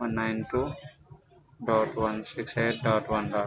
192.168.1.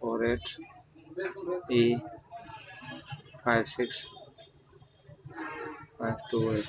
48E56 528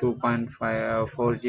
2.4G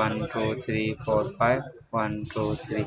1 2 3 4 5 1 2 3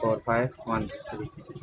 4 5 1 2 3،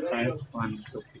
1 2 3،